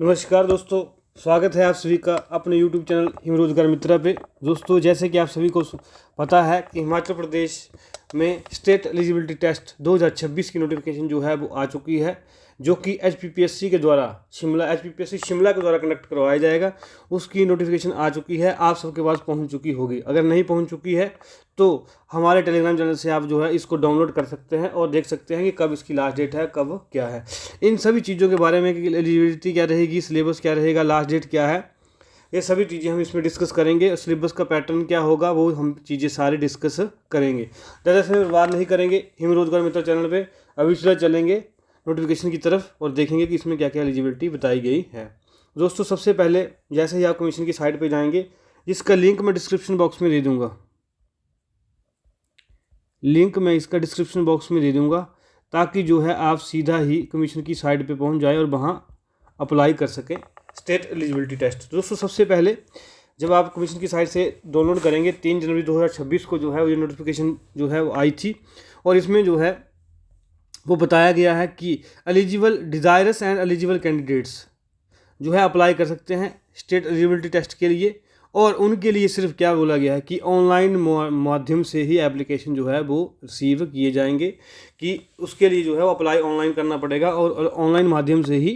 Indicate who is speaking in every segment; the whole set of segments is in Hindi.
Speaker 1: नमस्कार दोस्तों, स्वागत है आप सभी का अपने YouTube चैनल हिम रोजगार मित्रा पे। दोस्तों, जैसे कि आप सभी को पता है कि हिमाचल प्रदेश में स्टेट एलिजिबिलिटी टेस्ट 2026 की नोटिफिकेशन जो है वो आ चुकी है, जो कि HPPSC के द्वारा HPPSC शिमला के द्वारा कंडक्ट करवाया जाएगा। उसकी नोटिफिकेशन आ चुकी है, आप सबके पास पहुंच चुकी होगी। अगर नहीं पहुंच चुकी है तो हमारे टेलीग्राम चैनल से आप जो है इसको डाउनलोड कर सकते हैं और देख सकते हैं कि कब इसकी लास्ट डेट है, कब क्या है। इन सभी चीज़ों के बारे में कि एलिजिबिलिटी क्या रहेगी, सिलेबस क्या रहेगा, लास्ट डेट क्या है, ये सभी चीज़ें हम इसमें डिस्कस करेंगे। सिलेबस का पैटर्न क्या होगा वो हम चीज़ें सारी डिस्कस करेंगे। ज़्यादा समय बर्बाद नहीं करेंगे, हिम रोजगार मित्र चैनल पे अभी चलेंगे नोटिफिकेशन की तरफ और देखेंगे कि इसमें क्या क्या एलिजिबिलिटी बताई गई है। दोस्तों, सबसे पहले जैसे ही आप कमीशन की साइट पे जाएंगे, जिसका लिंक मैं डिस्क्रिप्शन बॉक्स में दे दूँगा, ताकि जो है आप सीधा ही कमीशन की साइट पे पहुंच जाए और वहां अप्लाई कर सकें स्टेट एलिजिबिलिटी टेस्ट। दोस्तों, सबसे पहले जब आप कमीशन की साइट से डाउनलोड करेंगे 3 जनवरी 2026 को जो है ये नोटिफिकेशन जो है वो आई थी, और इसमें जो है वो बताया गया है कि eligible desirous and eligible candidates जो है अप्लाई कर सकते हैं स्टेट एलिजिबिलिटी टेस्ट के लिए। और उनके लिए सिर्फ क्या बोला गया है कि ऑनलाइन माध्यम से ही एप्लीकेशन जो है वो रिसीव किए जाएंगे, कि उसके लिए जो है वो अप्लाई ऑनलाइन करना पड़ेगा और ऑनलाइन माध्यम से ही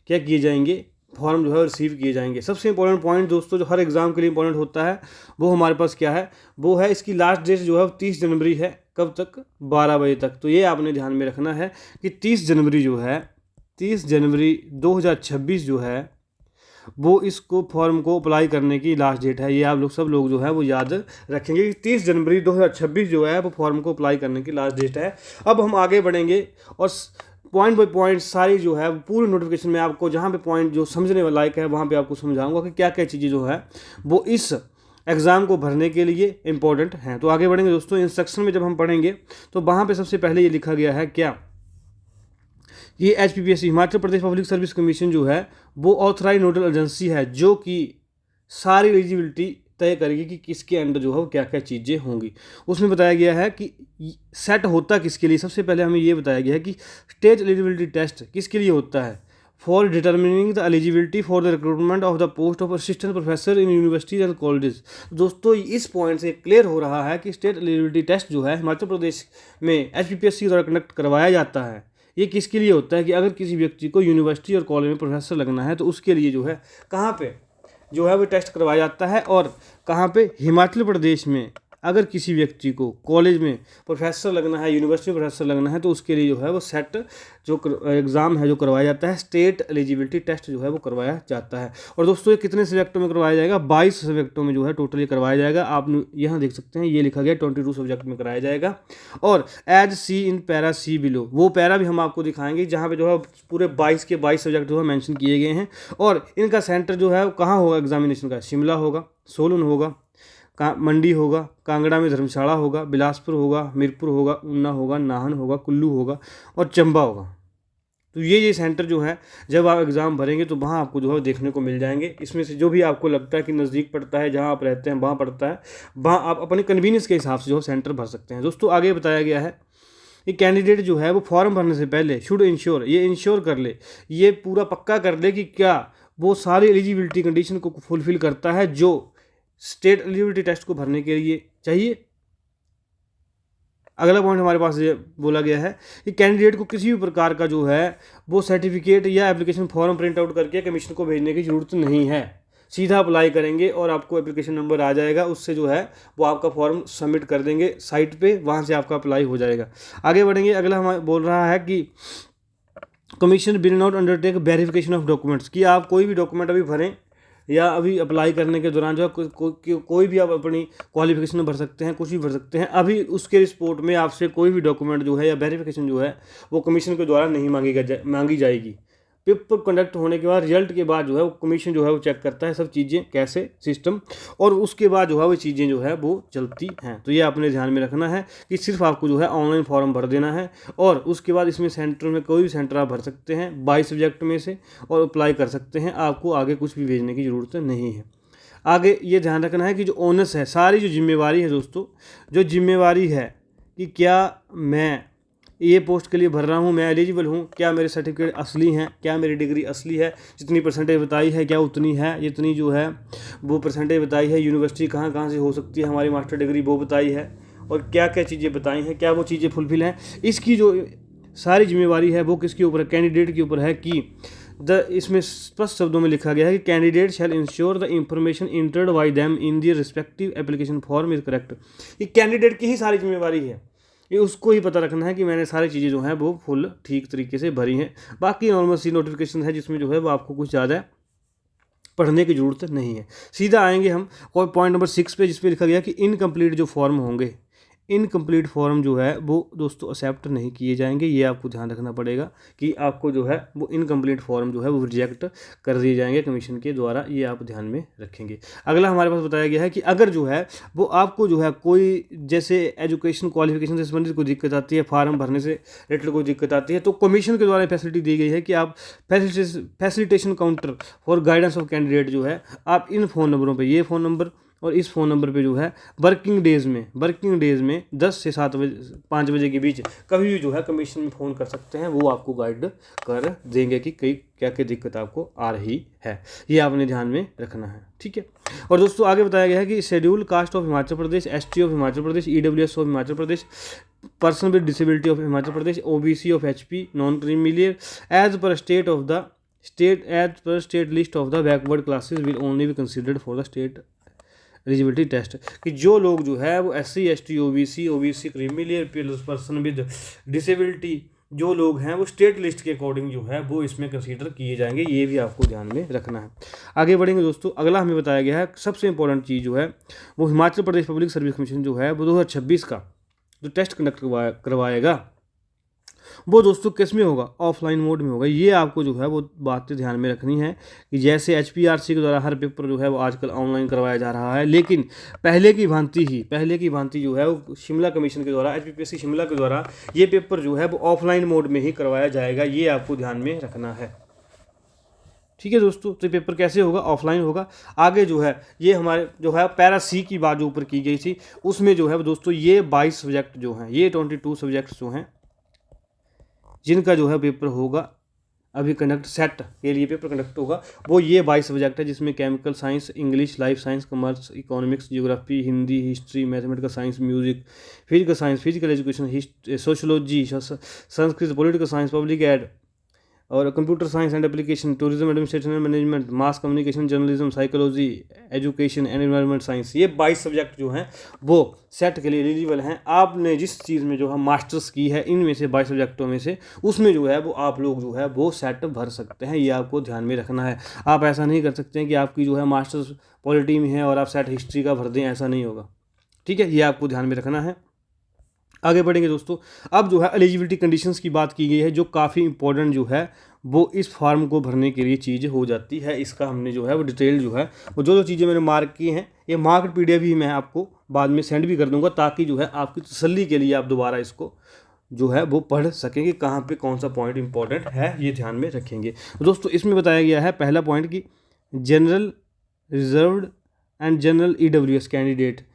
Speaker 1: क्या किए जाएंगे, फॉर्म जो है रिसीव किए जाएंगे। सबसे इंपॉर्टेंट पॉइंट दोस्तों जो हर एग्ज़ाम के लिए इंपॉर्टेंट होता है वो हमारे पास क्या है, वो है इसकी लास्ट डेट जो है 30 जनवरी है। कब तक? 12 बजे तक। तो ये आपने ध्यान में रखना है कि 30 जनवरी 2026 जो है वो इसको फॉर्म को अप्लाई करने की लास्ट डेट है। ये आप लोग सब लोग जो है वो याद रखेंगे कि 30 जनवरी 2026 जो है वो फॉर्म को अप्लाई करने की लास्ट डेट है। अब हम आगे बढ़ेंगे और पॉइंट बाय पॉइंट सारी जो है पूरी नोटिफिकेशन में आपको जहाँ पे पॉइंट जो समझने वाला लायक है वहाँ पे आपको समझाऊंगा कि क्या क्या चीज़ें जो है वो इस एग्ज़ाम को भरने के लिए इंपॉर्टेंट हैं। तो आगे बढ़ेंगे दोस्तों। इंस्ट्रक्शन में जब हम पढ़ेंगे तो वहाँ पे सबसे पहले ये लिखा गया है क्या, ये HPPSC Himachal Pradesh public service commission जो है वो ऑथराइज नोडल एजेंसी है, जो कि सारी एलिजिबिलिटी तय करेगी कि किसके अंडर जो है वो क्या क्या चीज़ें होंगी। उसमें बताया गया है कि सेट होता किसके लिए। सबसे पहले हमें ये बताया गया है कि स्टेट एलिजिबिलिटी टेस्ट किसके लिए होता है, for determining the eligibility for the recruitment of the post of assistant professor in universities and colleges. दोस्तों, इस पॉइंट से क्लियर हो रहा है कि स्टेट एलिजिबिलिटी टेस्ट जो है हिमाचल प्रदेश में HPPSC द्वारा कंडक्ट करवाया जाता है। ये किसके लिए होता है कि अगर किसी व्यक्ति को यूनिवर्सिटी और कॉलेज में प्रोफेसर लगना है तो उसके लिए जो है कहाँ पे जो है वो टेस्ट करवाया जाता है, और कहाँ पे, हिमाचल प्रदेश में। अगर किसी व्यक्ति को कॉलेज में प्रोफेसर लगना है, यूनिवर्सिटी में प्रोफेसर लगना है, तो उसके लिए जो है वो सेट जो एग्ज़ाम है जो करवाया जाता है, स्टेट एलिजिबिलिटी टेस्ट जो है वो करवाया जाता है। और दोस्तों, ये कितने सब्जेक्टों में करवाया जाएगा? 22 सब्जेक्टों में जो है टोटली करवाया जाएगा। आप यहाँ देख सकते हैं, ये लिखा गया 22 सब्जेक्ट में कराया जाएगा। और as see in para C below, वो पैरा भी हम आपको दिखाएंगे जहाँ पे जो है पूरे 22 के 22 सब्जेक्ट जो है मेंशन किए गए हैं। और इनका सेंटर जो है कहाँ होगा एग्जामिनेशन का? शिमला होगा, सोलन होगा, मंडी होगा, कांगड़ा में धर्मशाला होगा, बिलासपुर होगा, हमीरपुर होगा, ऊना होगा, नाहन होगा, कुल्लू होगा और चंबा होगा। तो ये सेंटर जो है जब आप एग्ज़ाम भरेंगे तो वहाँ आपको जो है देखने को मिल जाएंगे। इसमें से जो भी आपको लगता है कि नज़दीक पड़ता है, जहाँ आप रहते हैं वहाँ पड़ता है, वहाँ आप अपने कन्वीनियंस के हिसाब से जो सेंटर भर सकते हैं। दोस्तों, आगे बताया गया है कि कैंडिडेट जो है वो फॉर्म भरने से पहले शुड इंश्योर, ये इंश्योर कर ले, ये पूरा पक्का कर ले कि क्या वो सारी एलिजिबिलिटी कंडीशन को फुलफिल करता है जो स्टेट एलिजिबिलिटी टेस्ट को भरने के लिए चाहिए। अगला पॉइंट हमारे पास ये बोला गया है कि कैंडिडेट को किसी भी प्रकार का जो है वो सर्टिफिकेट या एप्लीकेशन फॉर्म प्रिंट आउट करके कमीशन को भेजने की ज़रूरत नहीं है। सीधा अप्लाई करेंगे और आपको एप्लीकेशन नंबर आ जाएगा, उससे जो है वो आपका फॉर्म सबमिट कर देंगे साइट पे, वहाँ से आपका अप्लाई हो जाएगा। आगे बढ़ेंगे। अगला हमारा बोल रहा है कि commission will not undertake verification of documents, कि आप कोई भी डॉक्यूमेंट अभी भरें या अभी अप्लाई करने के दौरान जो है कोई भी आप अपनी क्वालिफिकेशन भर सकते हैं, कुछ भी भर सकते हैं। अभी उसके रिपोर्ट में आपसे कोई भी डॉक्यूमेंट जो है या वेरिफिकेशन जो है वो कमीशन के द्वारा नहीं मांगी जाएगी। पेपर कंडक्ट होने के बाद, रिजल्ट के बाद जो है वो कमीशन जो है वो चेक करता है सब चीज़ें कैसे सिस्टम, और उसके बाद जो है वो चीज़ें जो है वो चलती हैं। तो ये आपने ध्यान में रखना है कि सिर्फ आपको जो है ऑनलाइन फॉर्म भर देना है, और उसके बाद इसमें सेंटर में कोई भी सेंटर आप भर सकते हैं 22 सब्जेक्ट में से और अप्लाई कर सकते हैं। आपको आगे कुछ भी भेजने की ज़रूरत नहीं है। आगे ये ध्यान रखना है कि जो ओनस है, सारी जो जिम्मेवारी है दोस्तों, जो जिम्मेवारी है कि क्या मैं ये पोस्ट के लिए भर रहा हूँ, मैं एलिजिबल हूँ, क्या मेरे सर्टिफिकेट असली हैं, क्या मेरी डिग्री असली है, जितनी परसेंटेज बताई है क्या उतनी है, जितनी जो है वो परसेंटेज बताई है, यूनिवर्सिटी कहाँ कहाँ से हो सकती है हमारी मास्टर डिग्री वो बताई है, और क्या क्या चीज़ें बताई हैं, क्या वो चीज़ें फुलफिल हैं। इसकी जो सारी जिम्मेवारी है वो किसके ऊपर है, कैंडिडेट के ऊपर है। कि इसमें स्पष्ट शब्दों में लिखा गया है कि candidate shall ensure the information entered by them in their respective application form is correct. ये कैंडिडेट की ही सारी जिम्मेवारी है, ये उसको ही पता रखना है कि मैंने सारी चीज़ें जो हैं वो फुल ठीक तरीके से भरी हैं। बाकी नॉर्मल सी नोटिफिकेशन है जिसमें जो है वो आपको कुछ ज़्यादा पढ़ने की ज़रूरत नहीं है। सीधा आएंगे हम और पॉइंट नंबर 6 पे, जिस पे लिखा गया कि इनकम्प्लीट जो फॉर्म होंगे, इनकम्प्लीट फॉर्म जो है वो दोस्तों एक्सेप्ट नहीं किए जाएंगे। ये आपको ध्यान रखना पड़ेगा कि आपको जो है वो इनकम्प्लीट फॉर्म जो है वो रिजेक्ट कर दिए जाएंगे कमीशन के द्वारा, ये आप ध्यान में रखेंगे। अगला हमारे पास बताया गया है कि अगर जो है वो आपको जो है कोई जैसे एजुकेशन क्वालिफिकेशन से संबंधित कोई दिक्कत आती है, फार्म भरने से रिलेटेड कोई दिक्कत आती है, तो कमीशन के द्वारा फैसिलिटी दी गई है कि आप facilitation counter for guidance of candidate जो है आप इन फ़ोन नंबरों पर, ये फ़ोन नंबर और इस फ़ोन नंबर पे जो है वर्किंग डेज़ में 10 से 5 बजे के बीच कभी भी जो है कमीशन में फ़ोन कर सकते हैं। वो आपको गाइड कर देंगे कि कई क्या क्या दिक्कत आपको आ रही है, ये आपने ध्यान में रखना है। ठीक है। और दोस्तों आगे बताया गया है कि schedule caste of Himachal Pradesh, ST of Himachal Pradesh, EWS of Himachal Pradesh, person with disability of Himachal Pradesh, OBC of HP, non creamy layer as per state list of the backward classes will only be considered for the state eligibility test. कि जो लोग जो है वो SC ST OBC creamy layer person with disability जो लोग हैं वो स्टेट लिस्ट के अकॉर्डिंग जो है वो इसमें कंसीडर किए जाएंगे, ये भी आपको ध्यान में रखना है। आगे बढ़ेंगे दोस्तों, अगला हमें बताया गया है सबसे इंपॉर्टेंट चीज़ जो है वो Himachal Pradesh public service commission जो है वो 2026 का जो टेस्ट कंडक्ट करवाएगा वो दोस्तों किस में होगा, ऑफलाइन मोड में होगा। ये आपको जो है वो बातें ध्यान में रखनी है कि जैसे HPRC के द्वारा हर पेपर जो है वो आजकल ऑनलाइन करवाया जा रहा है, लेकिन पहले की भांति जो है वो शिमला कमीशन के द्वारा, HPPC शिमला के द्वारा ये पेपर जो है वो ऑफलाइन मोड में ही करवाया जाएगा, ये आपको ध्यान में रखना है। ठीक है दोस्तों, तो पेपर कैसे होगा, ऑफलाइन होगा। आगे जो है ये हमारे जो है पैरा C की बात जो ऊपर की गई थी उसमें जो है दोस्तों ये 22 सब्जेक्ट जो हैं, ये 22 सब्जेक्ट्स जो हैं जिनका जो है पेपर होगा अभी कंडक्ट सेट के लिए पेपर कंडक्ट होगा, वो ये 22 सब्जेक्ट है जिसमें chemical science, English, life science, commerce, economics, geography, Hindi, history, mathematical science, music, physical science, physical education, sociology, Sanskrit, political science, public ad और computer science and application, tourism administration and management, mass communication, journalism, psychology, education and environment science, ये 22 सब्जेक्ट जो हैं वो सेट के लिए एलिजिबल हैं। आपने जिस चीज़ में जो है मास्टर्स की है इनमें से 22 सब्जेक्टों में से उसमें जो है वो आप लोग जो है वो सेट भर सकते हैं, ये आपको ध्यान में रखना है। आप ऐसा नहीं कर सकते हैं कि आपकी जो है मास्टर्स पॉलिटी में है और आप सेट हिस्ट्री का भर दें, ऐसा नहीं होगा। ठीक है, ये आपको ध्यान में रखना है। आगे बढ़ेंगे दोस्तों, अब जो है एलिजिबिलिटी कंडीशंस की बात की गई है जो काफ़ी इंपॉर्टेंट जो है वो इस फॉर्म को भरने के लिए चीज़ हो जाती है। इसका हमने जो है वो डिटेल जो है वो जो चीज़ें मैंने मार्क की हैं ये मार्क्ड PDF भी मैं आपको बाद में सेंड भी कर दूंगा, ताकि जो है आपकी तसल्ली के लिए आप दोबारा इसको जो है वो पढ़ सकेंगे, कहाँ पे कौन सा पॉइंट इंपॉर्टेंट है ये ध्यान में रखेंगे। दोस्तों इसमें बताया गया है पहला पॉइंट कि general reserved and general EWS candidate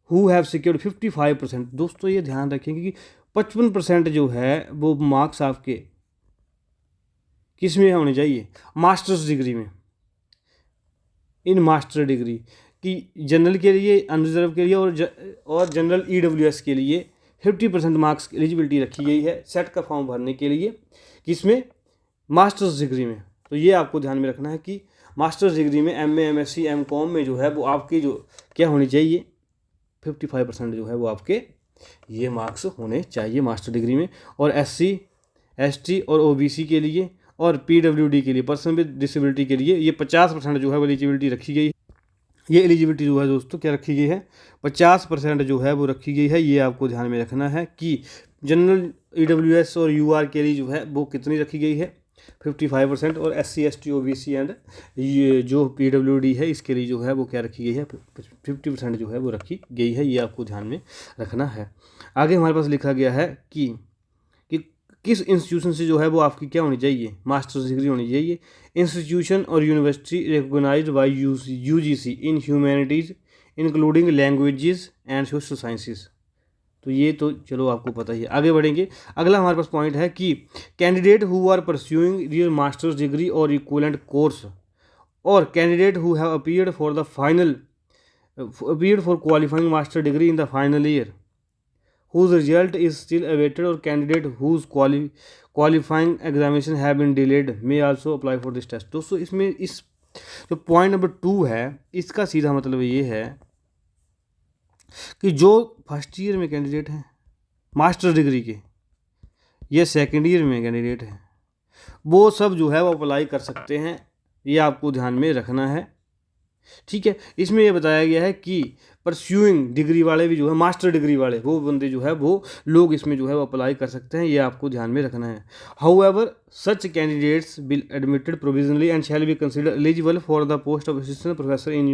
Speaker 1: who have secured 55%। दोस्तों ये ध्यान रखेंगे कि 55% जो है वो मार्क्स आपके किस में होने चाहिए, मास्टर्स डिग्री में, इन मास्टर डिग्री की जनरल के लिए, अनरिजर्व के लिए और जनरल EWS के लिए 50% मार्क्स की एलिजिबिलिटी रखी गई है सेट का फॉर्म भरने के लिए, किसमें, मास्टर्स डिग्री में। तो ये आपको ध्यान में रखना है कि मास्टर्स डिग्री में MA MSc MCOM में जो है वो आपकी जो क्या होनी चाहिए 55% जो है वो आपके ये मार्क्स होने चाहिए मास्टर डिग्री में। और SC ST और OBC के लिए और PWD के लिए, पर्सन विद डिसेबिलिटी के लिए ये 50% जो है वो एलिजिबिलिटी रखी गई है। ये एलिजिबिलिटी जो है दोस्तों क्या रखी गई है, 50% जो है वो रखी गई है। ये आपको ध्यान में रखना है कि जनरल EWS और UR के लिए जो है वो कितनी रखी गई है 55%, और SC ST OBC एंड ये जो PWD है इसके लिए जो है वो क्या रखी गई है 50% जो है वो रखी गई है। ये आपको ध्यान में रखना है। आगे हमारे पास लिखा गया है कि किस इंस्टीट्यूशन से जो है वो आपकी क्या होनी चाहिए, मास्टर्स डिग्री होनी चाहिए। इंस्टीट्यूशन और university recognised by UGC in humanities including languages and social sciences. तो ये तो चलो आपको पता ही है। आगे बढ़ेंगे, अगला हमारे पास पॉइंट है कि candidate who are pursuing their master's degree और इक्विवेलेंट कोर्स और candidate who have appeared for qualifying master degree in the final year whose result is still awaited or candidate whose qualifying examination have been delayed may also apply for this test। दोस्तों इसमें इस जो पॉइंट नंबर 2 है इसका सीधा मतलब ये है कि जो फर्स्ट ईयर में कैंडिडेट हैं मास्टर डिग्री के या सेकेंड ईयर में कैंडिडेट हैं वो सब जो है वो अप्लाई कर सकते हैं, ये आपको ध्यान में रखना है। ठीक है, इसमें ये बताया गया है कि परस्यूइंग डिग्री वाले भी जो है मास्टर डिग्री वाले वो बंदे जो है वो लोग इसमें जो है वो अप्लाई कर सकते हैं, ये आपको ध्यान में रखना है। However such candidates will admitted provisionally and shall be considered eligible for the post of assistant professor in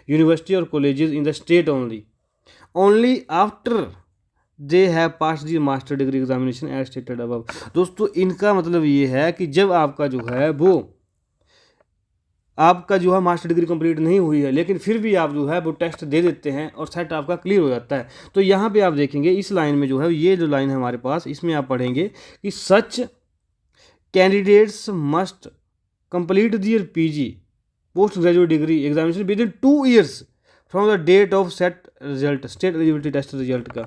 Speaker 1: university और colleges in the state only after they have pass the master degree examination as stated above. दोस्तों इनका मतलब ये है कि जब आपका जो है मास्टर डिग्री कंप्लीट नहीं हुई है लेकिन फिर भी आप जो है वो टेस्ट दे देते हैं और सेट आपका क्लियर हो जाता है, तो यहाँ पे आप देखेंगे इस लाइन में जो है ये जो लाइन है हमारे पास इसमें आप पढ़ेंगे कि such candidates must complete their PG post graduate degree examination within 2 years from the date of SET result state eligibility test result का।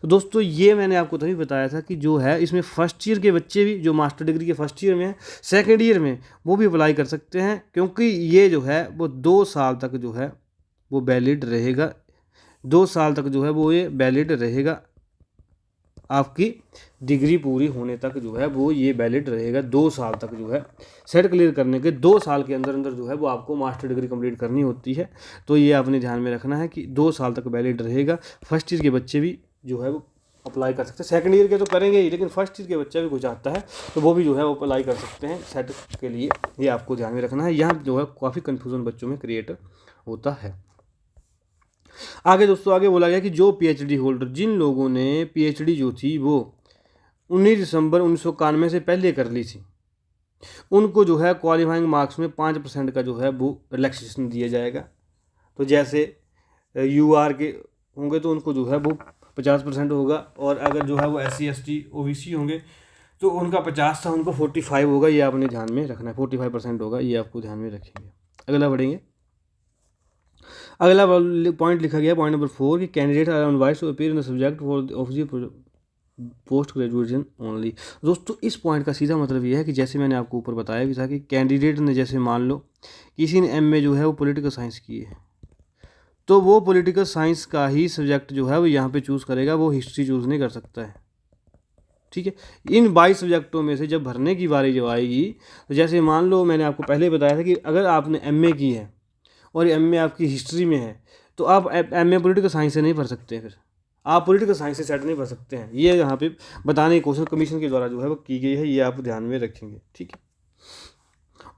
Speaker 1: तो दोस्तों ये मैंने आपको तभी बताया था कि जो है इसमें फर्स्ट ईयर के बच्चे भी जो मास्टर डिग्री के फर्स्ट ईयर में है सेकेंड ईयर में वो भी अप्लाई कर सकते हैं, क्योंकि ये जो है वो 2 साल तक जो है वो वैलिड रहेगा, 2 साल तक जो है वो ये वैलिड रहेगा, आपकी डिग्री पूरी होने तक जो है वो ये वैलिड रहेगा। 2 साल तक जो है सेट क्लियर करने के 2 साल के अंदर अंदर जो है वो आपको मास्टर डिग्री कंप्लीट करनी होती है, तो ये आपने ध्यान में रखना है कि 2 साल तक वैलिड रहेगा। फर्स्ट ईयर के बच्चे भी जो है वो अप्लाई कर सकते हैं, सेकंड ईयर के तो करेंगे ही लेकिन फर्स्ट ईयर के बच्चा भी कुछ आता है तो वो भी जो है वो अप्लाई कर सकते हैं सेट के लिए, ये आपको ध्यान में रखना है। यहाँ जो है काफ़ी कन्फ्यूज़न बच्चों में क्रिएट होता है। आगे दोस्तों आगे बोला गया कि जो पीएचडी होल्डर जिन लोगों ने पीएचडी जो थी वो 19 दिसंबर 1991 से पहले कर ली थी उनको जो है क्वालिफाइंग मार्क्स में 5% का जो है वो रिलैक्सेशन दिया जाएगा। तो जैसे यूआर के होंगे तो उनको जो है वो 50% होगा, और अगर जो है वो SC ST OBC होंगे तो उनका 50 था उनको 45 होगा, ये आपने ध्यान में रखना है, 45% होगा, ये आपको ध्यान में रखेंगे। अगला बढ़ेंगे, अगला पॉइंट लिखा गया पॉइंट नंबर 4 कि candidate are invited to appear in the subject for of the post graduation only. दोस्तों इस पॉइंट का सीधा मतलब ये है कि जैसे मैंने आपको ऊपर बताया भी था कि कैंडिडेट ने जैसे मान लो किसी ने MA जो है वो पॉलिटिकल साइंस की है तो वो पॉलिटिकल साइंस का ही सब्जेक्ट जो है वो यहाँ पे चूज़ करेगा, वो हिस्ट्री चूज़ नहीं कर सकता है। ठीक है, इन 22 सब्जेक्टों में से जब भरने की बारी जो आएगी तो जैसे मान लो मैंने आपको पहले बताया था कि अगर आपने MA की है और MA आपकी हिस्ट्री में है तो आप MA पॉलिटिकल साइंस से नहीं भर सकते, फिर आप पॉलिटिकल साइंस से सेट नहीं भर सकते हैं। ये यहाँ पे बताने की कोशिश कमीशन के द्वारा जो है वो की गई है, ये आप ध्यान में रखेंगे। ठीक है,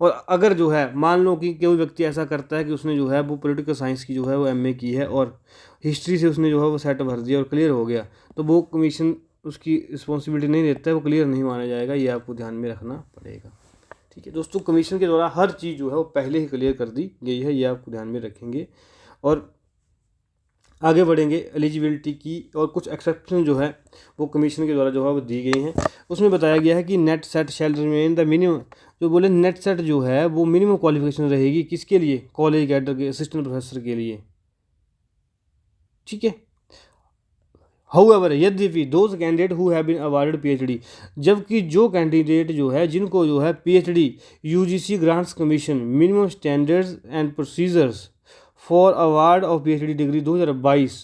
Speaker 1: और अगर जो है मान लो कि कोई व्यक्ति ऐसा करता है कि उसने जो है वो पॉलिटिकल साइंस की जो है वो MA की है और हिस्ट्री से उसने जो है वो सेट भर दिया और क्लियर हो गया, तो वो कमीशन उसकी रिस्पॉन्सिबिलिटी नहीं देता है, वो क्लियर नहीं माना जाएगा, ये आपको ध्यान में रखना पड़ेगा। ठीक है दोस्तों, कमीशन के द्वारा हर चीज़ जो है वो पहले ही क्लियर कर दी गई है, ये आपको ध्यान में रखेंगे। और आगे बढ़ेंगे, एलिजिबिलिटी की और कुछ एक्सेप्शन जो है वो कमीशन के द्वारा जो है वो दी गई हैं। उसमें बताया गया है कि NET SET shall remain the minimum, जो बोले नेट सेट जो है वो मिनिमम क्वालिफिकेशन रहेगी किसके लिए, कॉलेज कैडर के असिस्टेंट प्रोफेसर के लिए। ठीक है, हाउएवर यद्यपि those candidate who have been awarded PhD, जबकि जो कैंडिडेट जो है जिनको जो है PhD UGC grants commission minimum standards and procedures for award of PhD degree 2022,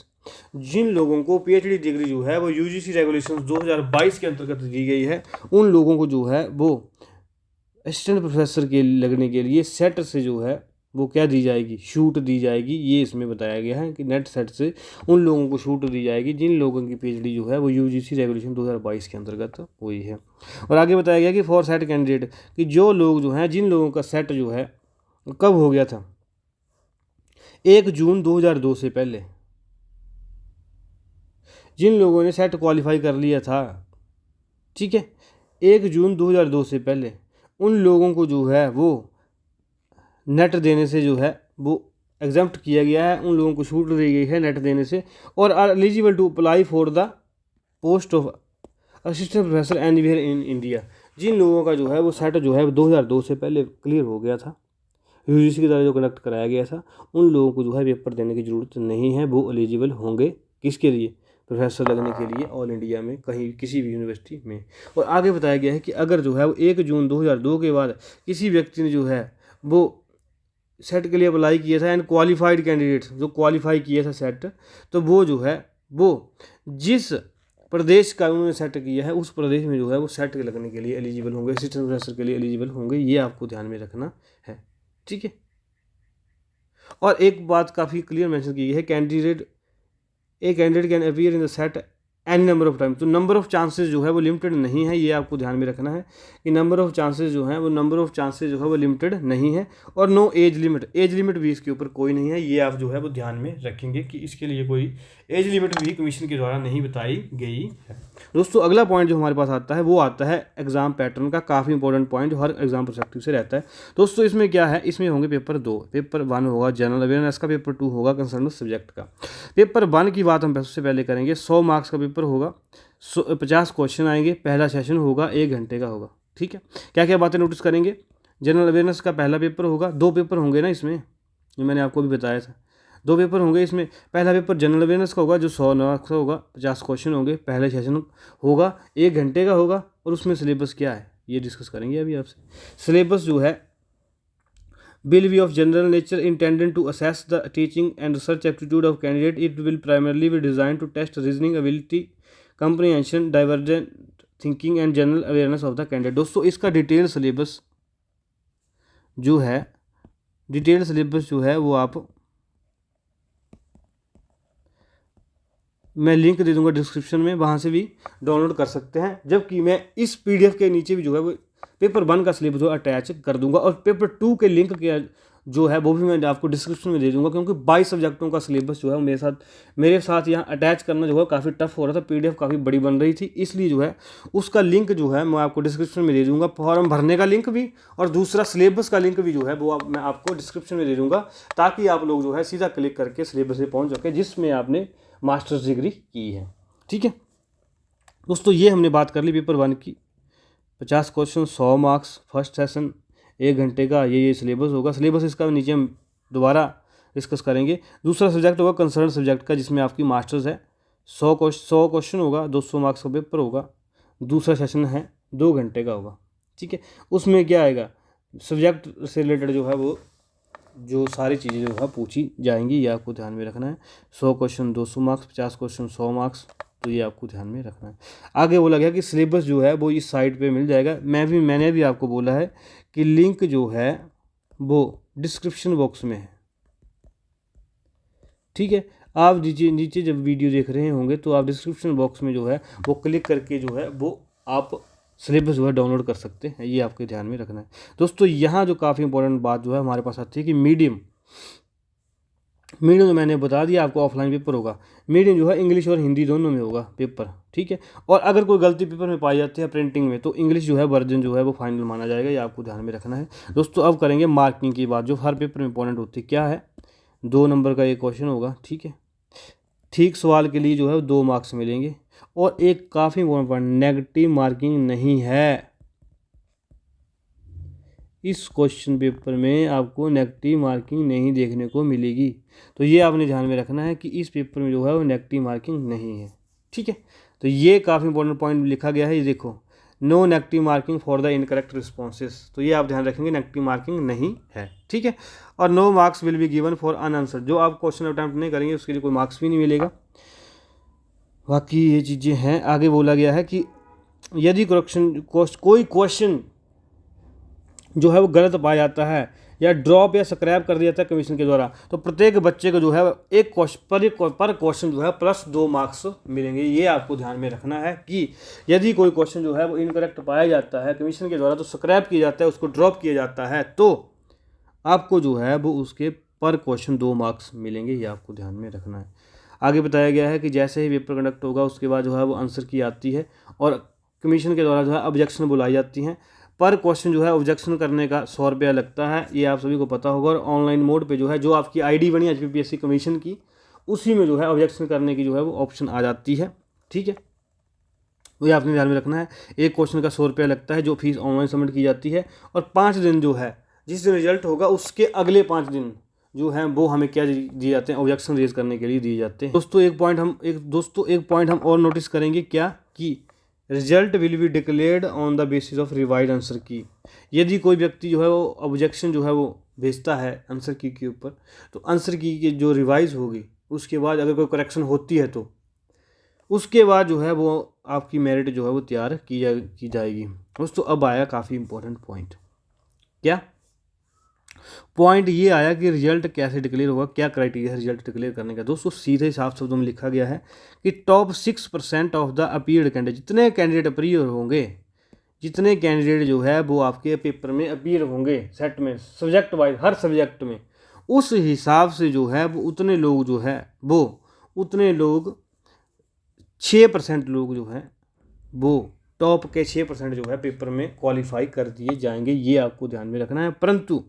Speaker 1: जिन लोगों को PhD डिग्री जो है वो UGC रेगुलेशंस 2022 के अंतर्गत दी गई है उन लोगों को जो है वो असिस्टेंट प्रोफेसर के लगने के लिए सेट से जो है वो क्या दी जाएगी, छूट दी जाएगी। ये इसमें बताया गया है कि नेट सेट से उन लोगों को छूट दी जाएगी जिन लोगों की PhD जो है वो UGC रेगुलेशन 2022 के अंतर्गत हुई है। और आगे बताया गया कि फॉर सेट कैंडिडेट, कि जो लोग जो हैं जिन लोगों का सेट जो है कब हो गया था 1 जून 2002 से पहले, जिन लोगों ने सेट क्वालिफाई कर लिया था, ठीक है, 1 जून 2002 से पहले, उन लोगों को जो है वो नेट देने से जो है वो एग्जाम्प्ट किया गया है, उन लोगों को छूट दी गई है नेट देने से, और are eligible to apply for the post of assistant professor anywhere in India. जिन लोगों का जो है वो सेट जो है 2002 से पहले क्लियर हो गया था, यूजीसी की द्वारा जो कंडक्ट कराया गया था, उन लोगों को जो है पेपर देने की ज़रूरत नहीं है। वो एलिजिबल होंगे किसके लिए? प्रोफेसर लगने के लिए ऑल इंडिया में कहीं किसी भी यूनिवर्सिटी में। और आगे बताया गया है कि अगर जो है वो 1 जून 2002 के बाद किसी व्यक्ति ने जो है वो सेट के लिए अप्लाई किया था एंड क्वालिफाइड कैंडिडेट्स जो क्वालिफाई किया था सेट, तो वो जो है वो जिस प्रदेश का उन्होंने सेट किया है उस प्रदेश में जो है वो सेट लगने के लिए एलिजिबल होंगे, असिस्टेंट प्रोफेसर के लिए एलिजिबल होंगे। ये आपको ध्यान में रखना है, ठीक है। और एक बात काफ़ी क्लियर मेंशन की गई है, candidate can appear in the set any number of time. तो नंबर ऑफ चांसेस जो है वो लिमिटेड नहीं है, ये आपको ध्यान में रखना है कि नंबर ऑफ चांसेस जो है वो लिमिटेड नहीं है। और नो एज लिमिट भी इसके ऊपर कोई नहीं है, ये आप जो है वो ध्यान में रखेंगे कि इसके लिए कोई एज लिमिट भी कमीशन के द्वारा नहीं बताई गई है। दोस्तों अगला पॉइंट जो हमारे पास आता है वो आता है एग्जाम पैटर्न का, काफ़ी इंपॉर्टेंट पॉइंट जो हर एग्जाम परस्पेक्टिव से रहता है। दोस्तों इसमें क्या है, इसमें होंगे पेपर 2, पेपर 1 होगा जनरल अवेयरनेस का, पेपर 2 होगा कंसर्न सब्जेक्ट का। पेपर 1 की बात हम सबसे पहले करेंगे। 100 मार्क्स का पेपर होगा, 50 क्वेश्चन आएंगे, पहला सेशन होगा 1 घंटे का होगा, ठीक है। क्या क्या बातें नोटिस करेंगे? जनरल अवेयरनेस का पहला पेपर होगा, 2 पेपर होंगे ना इसमें, जो मैंने आपको भी बताया था, 2 पेपर होंगे इसमें। पहला पेपर जनरल अवेयरनेस का होगा जो 100 मार्क्स का होगा, 50 क्वेश्चन होंगे, पहले सेशन होगा 1 घंटे का होगा, और उसमें सिलेबस क्या है ये डिस्कस करेंगे अभी आपसे। सिलेबस जो है will be of general nature intended to assess the teaching and research aptitude of candidate. It will primarily be designed to test reasoning ability, comprehension, divergent thinking and general awareness of the candidate। दोस्तों इसका डिटेल सिलेबस जो है वो आप मैं लिंक दे दूंगा डिस्क्रिप्शन में, वहाँ से भी डाउनलोड कर सकते हैं। जबकि मैं इस पीडीएफ के नीचे भी जो है वो पेपर 1 का सिलेबस जो अटैच कर दूंगा, और पेपर 2 के लिंक के जो है वो भी मैं आपको डिस्क्रिप्शन में दे दूंगा, क्योंकि 22 सब्जेक्टों का सिलेबस जो है मेरे साथ यहाँ अटैच करना जो है काफ़ी टफ हो रहा था, पीडीएफ काफ़ी बड़ी बन रही थी, इसलिए जो है उसका लिंक जो है मैं आपको डिस्क्रिप्शन में दे दूंगा, फॉर्म भरने का लिंक भी और दूसरा सिलेबस का लिंक भी जो है वो मैं आपको डिस्क्रिप्शन में दे दूंगा, ताकि आप लोग जो है सीधा क्लिक करके सिलेबस से पहुँच सके जिसमें आपने मास्टर्स डिग्री की है, ठीक है। दोस्तों ये हमने बात कर ली पेपर 1 की, 50 क्वेश्चन, 100 मार्क्स, फर्स्ट सेशन 1 घंटे का, ये सिलेबस होगा। सिलेबस इसका नीचे हम दोबारा डिस्कस करेंगे। दूसरा सब्जेक्ट होगा कंसर्न सब्जेक्ट का, जिसमें आपकी मास्टर्स है। 100 क्वेश्चन होगा, 200 मार्क्स का पेपर होगा, दूसरा सेशन है 2 घंटे का होगा, ठीक है। उसमें क्या आएगा, सब्जेक्ट से रिलेटेड जो है वो जो सारी चीज़ें जो है पूछी जाएंगी, ये आपको ध्यान में रखना है। 100 क्वेश्चन 200 मार्क्स, 50 क्वेश्चन 100 मार्क्स, तो ये आपको ध्यान में रखना है। आगे बोला गया कि सिलेबस जो है वो इस साइट पे मिल जाएगा। मैंने भी आपको बोला है कि लिंक जो है वो डिस्क्रिप्शन बॉक्स में है, ठीक है। आप नीचे जब वीडियो देख रहे होंगे तो आप डिस्क्रिप्शन बॉक्स में जो है वो क्लिक करके जो है वो आप सिलेबस जो है डाउनलोड कर सकते हैं, ये आपके ध्यान में रखना है। दोस्तों यहाँ जो काफ़ी इंपॉर्टेंट बात जो है हमारे पास आती है कि मीडियम तो मैंने बता दिया आपको, ऑफलाइन पेपर होगा। मीडियम जो है इंग्लिश और हिंदी दोनों में होगा पेपर, ठीक है। और अगर कोई गलती पेपर में पाई जाती है प्रिंटिंग में, तो इंग्लिश जो है वर्जन जो है वो फाइनल माना जाएगा, ये आपको ध्यान में रखना है। दोस्तों अब करेंगे मार्किंग की बात, जो हर पेपर में इंपॉर्टेंट होती है। क्या है, 2 नंबर का एक क्वेश्चन होगा, ठीक है। ठीक सवाल के लिए जो है 2 मार्क्स मिलेंगे। और एक काफ़ी इंपॉर्टेंट पॉइंट, नेगेटिव मार्किंग नहीं है इस क्वेश्चन पेपर में, आपको नेगेटिव मार्किंग नहीं देखने को मिलेगी। तो ये आपने ध्यान में रखना है कि इस पेपर में जो है वो नेगेटिव मार्किंग नहीं है, ठीक है। तो ये काफ़ी इंपॉर्टेंट पॉइंट लिखा गया है, ये देखो, no negative marking for the incorrect responses, तो ये आप ध्यान रखेंगे नेगेटिव मार्किंग नहीं है, ठीक है। और no marks will be given for unanswered, जो आप क्वेश्चन अटैम्प्ट नहीं करेंगे उसके लिए कोई मार्क्स भी नहीं मिलेगा। बाकी ये चीज़ें हैं। आगे बोला गया है कि यदि कोई क्वेश्चन जो है वो गलत पाया जाता है या ड्रॉप या स्क्रैप कर दिया जाता है कमीशन के द्वारा, तो प्रत्येक बच्चे को जो है एक क्वेश्चन पर क्वेश्चन जो है +2 मार्क्स मिलेंगे। ये आपको ध्यान में रखना है कि यदि कोई क्वेश्चन जो है वो इनकरेक्ट पाया जाता है कमीशन के द्वारा, तो स्क्रैप किया जाता है, उसको ड्रॉप किया जाता है, तो आपको जो है वो उसके पर क्वेश्चन 2 मार्क्स मिलेंगे, ये आपको ध्यान में रखना है। आगे बताया गया है कि जैसे ही पेपर कंडक्ट होगा उसके बाद जो है वो आंसर की आती है और कमीशन के द्वारा जो है ऑब्जेक्शन बुलाई जाती हैं। पर क्वेश्चन जो है ऑब्जेक्शन करने का 100 रुपया लगता है, ये आप सभी को पता होगा। और ऑनलाइन मोड पे जो है जो आपकी आईडी बनी HPPSC कमीशन की, उसी में जो है ऑब्जेक्शन करने की जो है वो ऑप्शन आ जाती है। ठीक है, तो ये आपने ध्यान में रखना है। एक क्वेश्चन का 100 रुपया लगता है, जो फीस ऑनलाइन सबमिट की जाती है। और 5 दिन जो है, जिस दिन रिजल्ट होगा उसके अगले 5 दिन जो हैं वो हमें क्या दिए जाते हैं, ऑब्जेक्शन रेज करने के लिए दिए जाते हैं। दोस्तों एक पॉइंट हम और नोटिस करेंगे, क्या कि result will be declared on the basis of revise answer की। यदि कोई व्यक्ति जो है वो ऑब्जेक्शन जो है वो भेजता है आंसर की के ऊपर, तो आंसर की जो रिवाइज होगी उसके बाद अगर कोई करेक्शन होती है तो उसके बाद जो है वो आपकी मेरिट जो है वो तैयार की जाएगी। दोस्तों अब आया काफ़ी इंपॉर्टेंट पॉइंट। क्या पॉइंट ये आया कि रिजल्ट कैसे डिक्लेयर होगा, क्या क्राइटेरिया है रिजल्ट डिक्लेयर करने का। दोस्तों सीधे साफ शब्दों में लिखा गया है कि top 6% of the appeared candidate, जितने कैंडिडेट अपीयर होंगे, जितने कैंडिडेट जो है वो आपके पेपर में अपीयर होंगे सेट में, सब्जेक्ट वाइज हर सब्जेक्ट में, उस हिसाब से जो है वो उतने लोग जो है वो उतने लोग 6% लोग जो हैं वो टॉप के 6% जो है पेपर में क्वालिफाई कर दिए जाएंगे। ये आपको ध्यान में रखना है। परंतु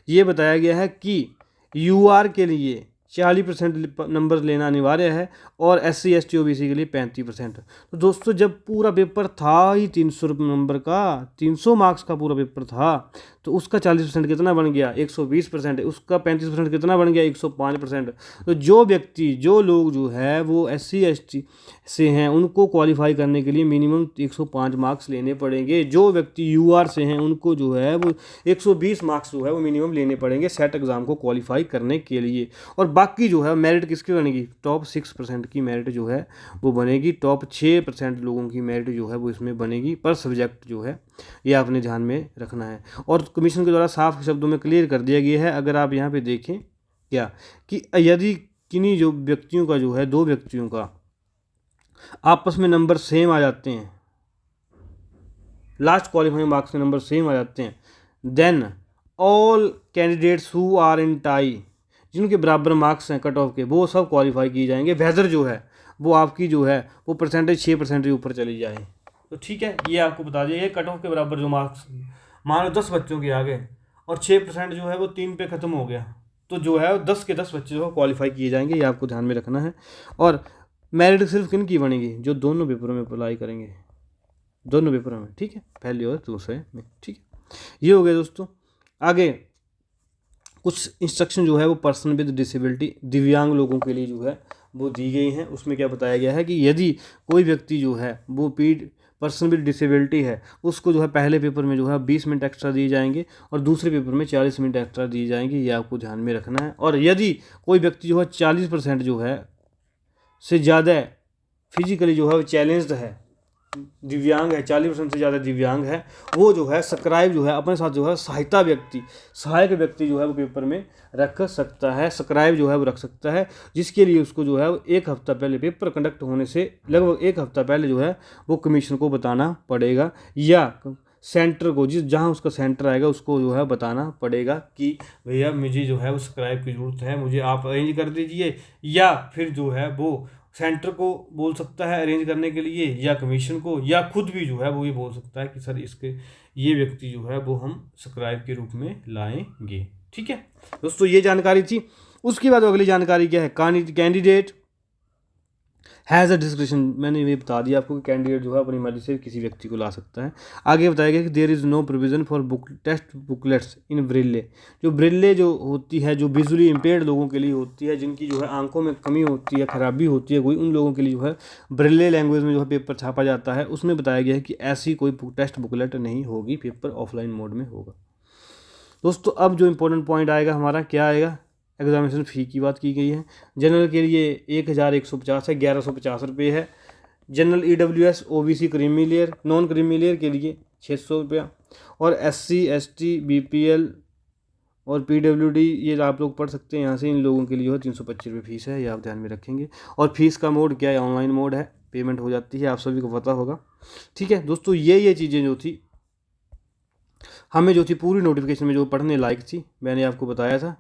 Speaker 1: ये बताया गया है कि UR के लिए 40% नंबर लेना अनिवार्य है और SC ST OBC के लिए 35%। तो दोस्तों जब पूरा पेपर था ही 300 नंबर का, 300 मार्क्स का पूरा पेपर था, तो उसका 40% कितना बन गया, 120%। उसका 35% कितना बन गया, 105%। तो जो लोग जो है वो SC ST से हैं उनको क्वालिफाई करने के लिए मिनिमम 105 मार्क्स लेने पड़ेंगे। जो व्यक्ति UR से हैं उनको जो है वो 120 मार्क्स जो है वो मिनिमम लेने पड़ेंगे सेट एग्ज़ाम को क्वालिफाई करने के लिए। और बाकी जो है मेरिट किसकी बनेगी, टॉप 6% की मेरिट जो है वो बनेगी, टॉप 6% लोगों की मेरिट जो है वो इसमें बनेगी पर सब्जेक्ट जो है, ये आपने ध्यान में रखना है। और कमीशन के द्वारा साफ शब्दों में क्लियर कर दिया गया है। अगर आप यहाँ पे देखें क्या कि यदि किन्हीं जो व्यक्तियों का जो है, 2 व्यक्तियों का आपस में नंबर सेम आ जाते हैं, लास्ट क्वालिफाइंग मार्क्स के नंबर सेम आ जाते हैं, then all candidates who are in tie, जिनके बराबर मार्क्स हैं कट ऑफ के, वो सब क्वालिफाई किए जाएंगे। वेदर जो है वो आपकी जो है वो परसेंटेज 6% ऊपर चली जाए। तो ठीक है, ये आपको बता दिया। ये कट ऑफ के बराबर जो मार्क्स, मान लो 10 बच्चों के आ गए और 6% जो है वो 3 पे ख़त्म हो गया, तो जो है 10 के 10 बच्चे जो क्वालिफाई किए जाएंगे। ये आपको ध्यान में रखना है। और मेरिट सिर्फ किन की बनेगी, जो दोनों पेपरों में अप्लाई करेंगे, दोनों पेपरों में। ठीक है, पहले और दूसरे में। ठीक है, ये हो गया दोस्तों। आगे कुछ इंस्ट्रक्शन जो है वो पर्सन विद डिसेबिलिटी, दिव्यांग लोगों के लिए जो है वो दी गई हैं। उसमें क्या बताया गया है कि यदि कोई व्यक्ति जो है वो पर्सन विद डिसेबिलिटी है, उसको जो है पहले पेपर में जो है 20 मिनट एक्स्ट्रा दिए जाएंगे और दूसरे पेपर में 40 मिनट एक्स्ट्रा दिए जाएंगे। ये आपको ध्यान में रखना है। और यदि कोई व्यक्ति जो है 40% जो है से ज़्यादा फिजिकली जो है वो चैलेंज्ड है, दिव्यांग है, 40% से ज़्यादा दिव्यांग है, वो जो है स्क्राइब जो है अपने साथ जो है सहायक व्यक्ति जो है वो पेपर में रख सकता है, स्क्राइब जो है वो रख सकता है, जिसके लिए उसको जो है वो 1 हफ्ता पहले, पेपर कंडक्ट होने से लगभग 1 हफ्ता पहले जो है वो कमीशन को बताना पड़ेगा, या सेंटर को, जहाँ उसका सेंटर आएगा उसको जो है बताना पड़ेगा कि भैया मुझे जो है वो स्क्राइब की ज़रूरत है, मुझे आप अरेंज कर दीजिए। या फिर जो है वो सेंटर को बोल सकता है अरेंज करने के लिए, या कमीशन को, या खुद भी जो है वो ये बोल सकता है कि सर इसके ये व्यक्ति जो है वो हम स्क्राइब के रूप में लाएंगे। ठीक है दोस्तों, ये जानकारी थी। उसके बाद अगली जानकारी क्या है, कैंडिडेट हैज़ अ डिस्क्रिप्शन। मैंने ये बता दिया आपको कि कैंडिडेट जो है अपनी मर्जी से किसी व्यक्ति को ला सकता है। आगे बताया गया कि there is no provision for test booklets in Braille. जो ब्रेले जो होती है, जो विजुअली इम्पेयर्ड लोगों के लिए होती है, जिनकी जो है आंखों में कमी होती है, खराबी होती है कोई, उन लोगों के लिए जो है ब्रेले लैंग्वेज में जो है पेपर छापा जाता है। उसमें बताया गया है कि ऐसी कोई टेस्ट बुकलेट नहीं होगी, पेपर ऑफलाइन मोड में होगा। दोस्तों अब जो इम्पोर्टेंट पॉइंट आएगा हमारा, क्या आएगा, एग्जामिनेशन फ़ी की बात की गई है। जनरल के लिए 1150 है, 1150 रुपये है। General EWS OBC creamy layer, non creamy layer के लिए 600 रुपया। और SC ST BPL और PWD ये आप लोग पढ़ सकते हैं यहाँ से, इन लोगों के लिए हो 325 रुपये फीस है, ये आप ध्यान में रखेंगे। और फीस का मोड क्या है, ऑनलाइन मोड है, पेमेंट हो जाती है, आप सभी को पता होगा। ठीक है दोस्तों, ये चीज़ें जो थी हमें जो थी पूरी नोटिफिकेशन में जो पढ़ने लायक थी, मैंने आपको बताया था।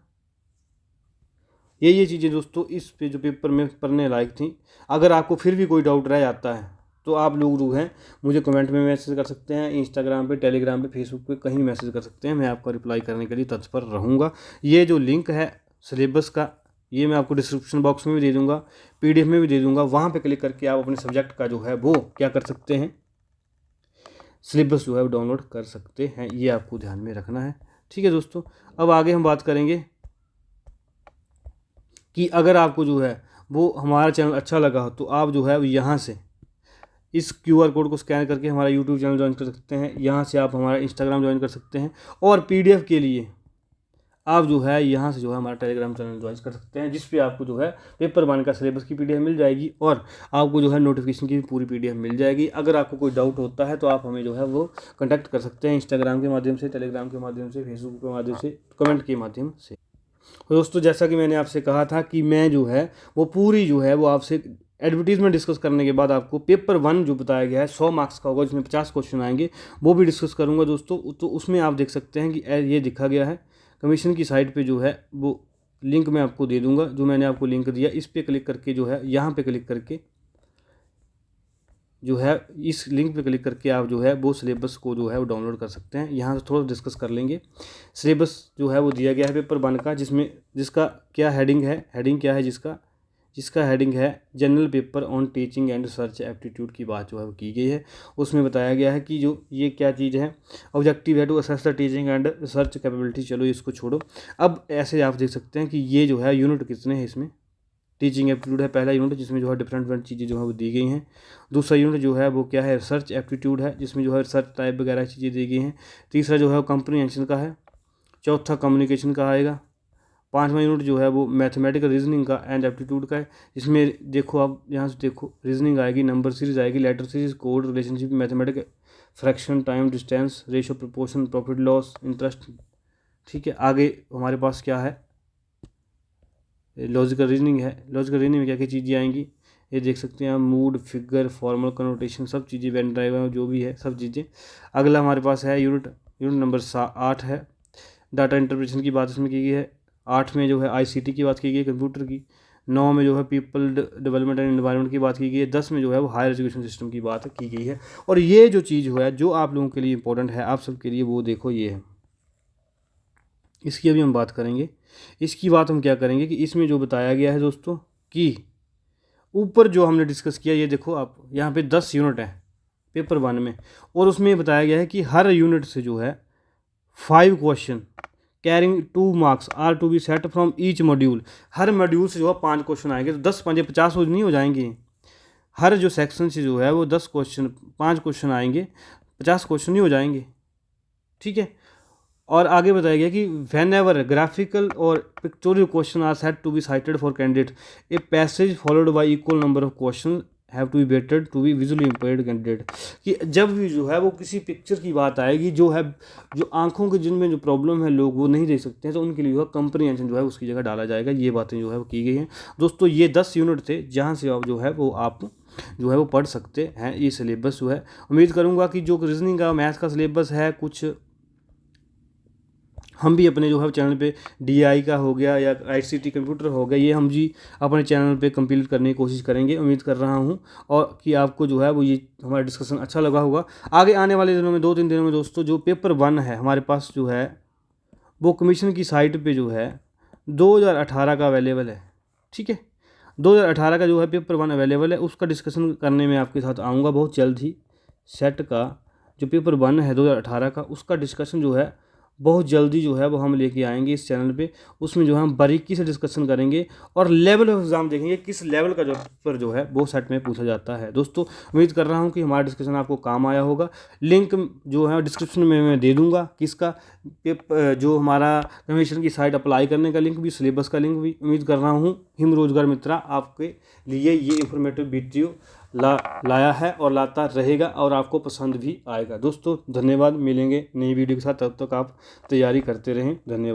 Speaker 1: ये चीज़ें दोस्तों इस पे जो पेपर में पढ़ने लायक थी। अगर आपको फिर भी कोई डाउट रह जाता है तो आप लोग जो हैं मुझे कमेंट में मैसेज कर सकते हैं, इंस्टाग्राम पे, टेलीग्राम पे, फेसबुक पे कहीं मैसेज कर सकते हैं, मैं आपका रिप्लाई करने के लिए तत्पर रहूँगा। ये जो लिंक है सिलेबस का, ये मैं आपको डिस्क्रिप्शन बॉक्स में भी दे दूँगा, PDF में भी दे दूँगा। वहाँ पे क्लिक करके आप अपने सब्जेक्ट का जो है वो क्या कर सकते हैं, सिलेबस जो है वो डाउनलोड कर सकते हैं। ये आपको ध्यान में रखना है। ठीक है दोस्तों, अब आगे हम बात करेंगे कि अगर आपको जो है वो हमारा चैनल अच्छा लगा हो तो आप जो है यहाँ से इस QR कोड को स्कैन करके हमारा YouTube चैनल ज्वाइन कर सकते हैं। यहाँ से आप हमारा Instagram ज्वाइन कर सकते हैं, और PDF के लिए आप जो है यहाँ से जो है हमारा टेलीग्राम चैनल ज्वाइन कर सकते हैं, जिस पे आपको जो है पेपर 1 का सिलेबस की PDF मिल जाएगी, और आपको जो है नोटिफिकेशन की भी पूरी PDF मिल जाएगी। अगर आपको कोई डाउट होता है तो आप हमें जो है वो कॉन्टैक्ट कर सकते हैं इंस्टाग्राम के माध्यम से, टेलीग्राम के माध्यम से, फेसबुक के माध्यम से, कमेंट के माध्यम से। तो दोस्तों जैसा कि मैंने आपसे कहा था कि मैं जो है वो पूरी जो है वो आपसे एडवर्टीजमेंट डिस्कस करने के बाद आपको पेपर 1 जो बताया गया है 100 मार्क्स का होगा, जिसमें 50 क्वेश्चन आएंगे, वो भी डिस्कस करूंगा दोस्तों। तो उसमें आप देख सकते हैं कि ये दिखा गया है कमीशन की साइट पे जो है वो लिंक मैं आपको दे दूंगा, जो मैंने आपको लिंक दिया, इस पर क्लिक करके जो है यहाँ पे क्लिक करके जो है इस लिंक पे क्लिक करके आप जो है वो सिलेबस को जो है वो डाउनलोड कर सकते हैं। यहाँ से थोड़ा डिस्कस कर लेंगे। सिलेबस जो है वो दिया गया है पेपर 1 का, जिसका क्या हेडिंग है, हेडिंग क्या है जिसका हेडिंग है general paper on teaching and research aptitude की बात जो है वो की गई है। उसमें बताया गया है कि जो ये क्या चीज़ है, ऑब्जेक्टिव है to assess the teaching and research capability. चलो इसको छोड़ो, अब ऐसे आप देख सकते हैं कि ये जो है यूनिट कितने हैं इसमें। टीचिंग एप्टीट्यूड है पहला यूनिट, जिसमें जो है डिफरेंट चीज़ें जो है वो दी गई हैं। दूसरा यूनिट जो है वो क्या है, रिसर्च एप्टीट्यूड है, जिसमें जो है रिसर्च टाइप वगैरह चीज़ें दी गई हैं। तीसरा जो है वो कंप्रीहेंशन का है। चौथा कम्युनिकेशन का आएगा। 5वां यूनिट जो है वो मैथमेटिकल रीजनिंग का एंड एप्टीट्यूड का है, जिसमें देखो आप यहाँ से देखो रीजनिंग आएगी, नंबर सीरीज आएगी, letter series, code, relationship, mathematics, fraction, time, distance, ratio, proportion, profit loss, interest. ठीक है, आगे हमारे पास क्या है, लॉजिकल रीजनिंग है। लॉजिकल रीजनिंग में क्या क्या चीज़ें आएंगी ये देख सकते हैं आप, मूड, फिगर, फॉर्मल कनोटेशन, सब चीज़ें, वेन ड्राइव जो भी है सब चीज़ें। अगला हमारे पास है यूनिट नंबर 8 है, डाटा इंटरप्रिटेशन की बात इसमें की गई है। 8 में जो है ICT की बात की गई है, कंप्यूटर की। 9 में जो है पीपल डेवलपमेंट एंड एनवायरनमेंट की बात की गई है। 10 में जो है वो हायर एजुकेशन सिस्टम की बात की गई है। और ये जो चीज़ है जो आप लोगों के लिए इंपॉर्टेंट है, आप सबके लिए, वो देखो ये है, इसकी अभी हम बात करेंगे। इसकी बात हम क्या करेंगे कि इसमें जो बताया गया है दोस्तों कि ऊपर जो हमने डिस्कस किया, ये देखो आप यहाँ पे 10 यूनिट है पेपर 1 में, और उसमें बताया गया है कि हर यूनिट से जो है 5 question carrying 2 marks are to be set from each module. हर मॉड्यूल से जो है 5 क्वेश्चन आएंगे, तो 10 5 50 नहीं हो जाएंगे। हर जो सेक्शन से जो है वो 10 क्वेश्चन, 5 क्वेश्चन आएंगे, 50 क्वेश्चन नहीं हो जाएंगे। ठीक है, और आगे बताया गया कि वेन एवर ग्राफिकल और pictorial question are set to be cited for candidate, a passage followed by equal number of question have to be bated to be visually impaired candidate. कि जब भी जो है वो किसी पिक्चर की बात आएगी, जो है जो आंखों के जिनमें जो प्रॉब्लम है लोग वो नहीं देख सकते हैं, तो उनके लिए जो है कंप्रीहेंशन जो है उसकी जगह डाला जाएगा। ये बातें जो है वो की गई हैं दोस्तों। ये 10 यूनिट थे जहाँ से आप जो है वो आप जो है वो पढ़ सकते हैं। ये सिलेबस जो है, उम्मीद करूँगा कि जो रीजनिंग का, मैथ का सिलेबस है, कुछ हम भी अपने जो है चैनल पे DI का हो गया या ICT कंप्यूटर हो गया, ये हम जी अपने चैनल पे कंप्लीट करने की कोशिश करेंगे। उम्मीद कर रहा हूँ और कि आपको जो है वो ये हमारा डिस्कशन अच्छा लगा होगा। आगे आने वाले दिनों में 2-3 दिनों में दोस्तों जो पेपर 1 है हमारे पास जो है वो कमीशन की साइट पे जो है 2018 का अवेलेबल है। ठीक है, 2018 का जो है पेपर 1 अवेलेबल है, उसका डिस्कशन करने में आपके साथ आऊँगा बहुत जल्द ही। सेट का जो पेपर 1 है 2018 का, उसका डिस्कशन जो है बहुत जल्दी जो है वो हम लेके आएंगे इस चैनल पे। उसमें जो है हम बारीकी से डिस्कशन करेंगे और लेवल ऑफ एग्ज़ाम देखेंगे किस लेवल का जो पेपर जो है वो सेट में पूछा जाता है। दोस्तों उम्मीद कर रहा हूँ कि हमारा डिस्कशन आपको काम आया होगा। लिंक जो है डिस्क्रिप्शन में मैं दे दूँगा, किसका, जो हमारा कमीशन की साइट अप्लाई करने का लिंक भी, सिलेबस का लिंक भी। उम्मीद कर रहा हूँ हिम रोजगार मित्रा आपके लिए ये इंफॉर्मेटिव वीडियो लाया है और लाता रहेगा और आपको पसंद भी आएगा। दोस्तों धन्यवाद, मिलेंगे नई वीडियो के साथ, तब तक आप तैयारी करते रहें। धन्यवाद।